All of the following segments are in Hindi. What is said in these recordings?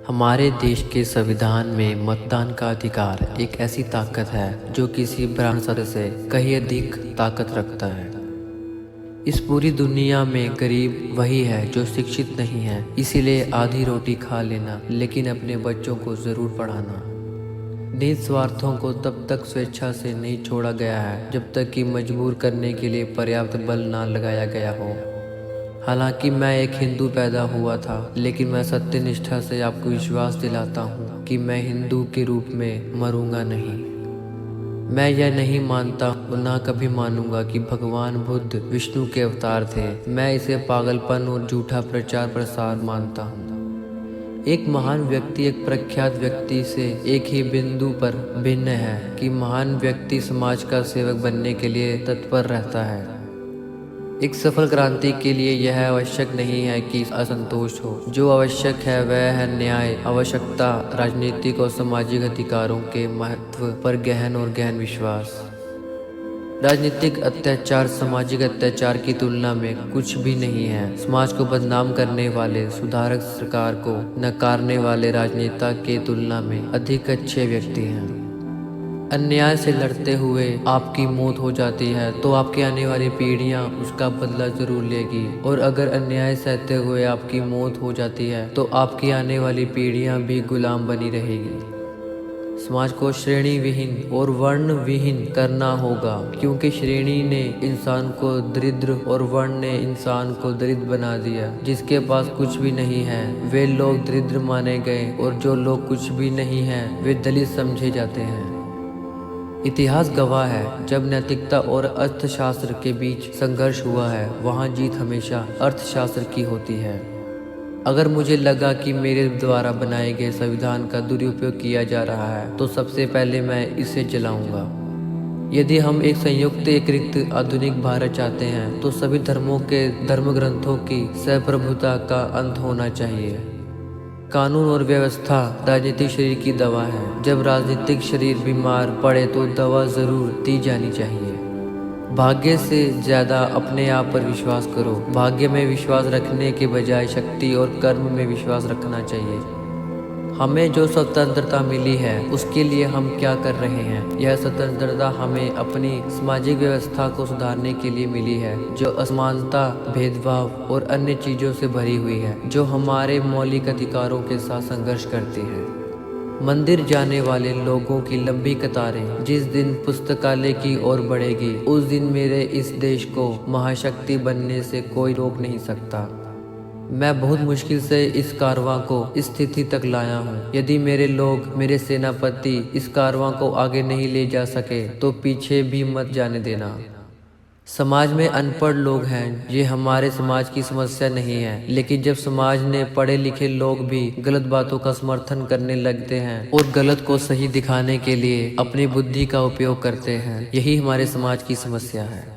हमारे देश के संविधान में मतदान का अधिकार एक ऐसी ताकत है जो किसी ब्राह्मण सदस्य से कहीं अधिक ताकत रखता है। इस पूरी दुनिया में गरीब वही है जो शिक्षित नहीं है, इसीलिए आधी रोटी खा लेना लेकिन अपने बच्चों को ज़रूर पढ़ाना। निज स्वार्थों को तब तक स्वेच्छा से नहीं छोड़ा गया है जब तक कि मजबूर करने के लिए पर्याप्त बल ना लगाया गया हो। हालांकि मैं एक हिंदू पैदा हुआ था, लेकिन मैं सत्यनिष्ठा से आपको विश्वास दिलाता हूँ कि मैं हिंदू के रूप में मरूंगा नहीं। मैं यह नहीं मानता और ना कभी मानूंगा कि भगवान बुद्ध विष्णु के अवतार थे। मैं इसे पागलपन और झूठा प्रचार प्रसार मानता हूँ। एक महान व्यक्ति एक प्रख्यात व्यक्ति से एक ही बिंदु पर भिन्न है कि महान व्यक्ति समाज का सेवक बनने के लिए तत्पर रहता है। एक सफल क्रांति के लिए यह आवश्यक नहीं है कि असंतोष हो। जो आवश्यक है वह है न्याय, आवश्यकता, राजनीतिक और सामाजिक अधिकारों के महत्व पर गहन और गहन विश्वास। राजनीतिक अत्याचार सामाजिक अत्याचार की तुलना में कुछ भी नहीं है। समाज को बदनाम करने वाले सुधारक सरकार को नकारने वाले राजनेता के तुलना में अधिक अच्छे व्यक्ति हैं। अन्याय से लड़ते हुए आपकी मौत हो जाती है तो आपकी आने वाली पीढ़ियां उसका बदला जरूर लेगी, और अगर अन्याय सहते हुए आपकी मौत हो जाती है तो आपकी आने वाली पीढ़ियां भी गुलाम बनी रहेगी। समाज को श्रेणी विहीन और वर्ण विहीन करना होगा, क्योंकि श्रेणी ने इंसान को दरिद्र और वर्ण ने इंसान को दरिद्र बना दिया। जिसके पास कुछ भी नहीं है वे लोग दरिद्र माने गए, और जो लोग कुछ भी नहीं है वे दलित समझे जाते हैं। इतिहास गवाह है, जब नैतिकता और अर्थशास्त्र के बीच संघर्ष हुआ है वहाँ जीत हमेशा अर्थशास्त्र की होती है। अगर मुझे लगा कि मेरे द्वारा बनाए गए संविधान का दुरुपयोग किया जा रहा है तो सबसे पहले मैं इसे जलाऊंगा। यदि हम एक संयुक्त एकीकृत आधुनिक भारत चाहते हैं तो सभी धर्मों के धर्म ग्रंथों की सहप्रभुता का अंत होना चाहिए। कानून और व्यवस्था राजनीतिक शरीर की दवा है। जब राजनीतिक शरीर बीमार पड़े तो दवा जरूर दी जानी चाहिए। भाग्य से ज़्यादा अपने आप पर विश्वास करो। भाग्य में विश्वास रखने के बजाय शक्ति और कर्म में विश्वास रखना चाहिए। हमें जो स्वतंत्रता मिली है उसके लिए हम क्या कर रहे हैं? यह स्वतंत्रता हमें अपनी सामाजिक व्यवस्था को सुधारने के लिए मिली है, जो असमानता, भेदभाव और अन्य चीज़ों से भरी हुई है, जो हमारे मौलिक अधिकारों के साथ संघर्ष करती है। मंदिर जाने वाले लोगों की लंबी कतारें जिस दिन पुस्तकालय की ओर बढ़ेगी, उस दिन मेरे इस देश को महाशक्ति बनने से कोई रोक नहीं सकता। मैं बहुत मुश्किल से इस कारवां को इस स्थिति तक लाया हूँ। यदि मेरे लोग, मेरे सेनापति इस कारवां को आगे नहीं ले जा सके तो पीछे भी मत जाने देना। समाज में अनपढ़ लोग हैं, ये हमारे समाज की समस्या नहीं है, लेकिन जब समाज ने पढ़े लिखे लोग भी गलत बातों का समर्थन करने लगते हैं और गलत को सही दिखाने के लिए अपनी बुद्धि का उपयोग करते हैं, यही हमारे समाज की समस्या है।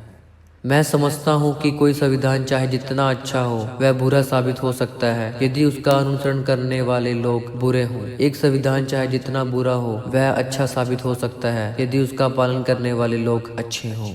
मैं समझता हूँ कि कोई संविधान चाहे जितना अच्छा हो वह बुरा साबित हो सकता है यदि उसका अनुसरण करने वाले लोग बुरे हों। एक संविधान चाहे जितना बुरा हो वह अच्छा साबित हो सकता है यदि उसका पालन करने वाले लोग अच्छे हों।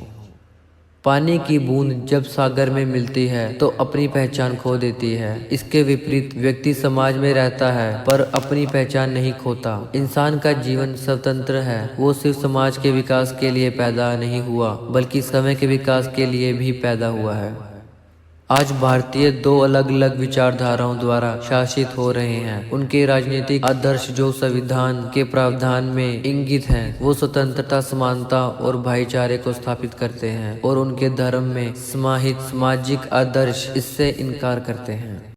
पानी की बूंद जब सागर में मिलती है तो अपनी पहचान खो देती है। इसके विपरीत व्यक्ति समाज में रहता है पर अपनी पहचान नहीं खोता। इंसान का जीवन स्वतंत्र है, वो सिर्फ समाज के विकास के लिए पैदा नहीं हुआ बल्कि समय के विकास के लिए भी पैदा हुआ है। आज भारतीय दो अलग अलग विचारधाराओं द्वारा शासित हो रहे हैं। उनके राजनीतिक आदर्श जो संविधान के प्रावधान में इंगित हैं, वो स्वतंत्रता, समानता और भाईचारे को स्थापित करते हैं, और उनके धर्म में समाहित सामाजिक आदर्श इससे इनकार करते हैं।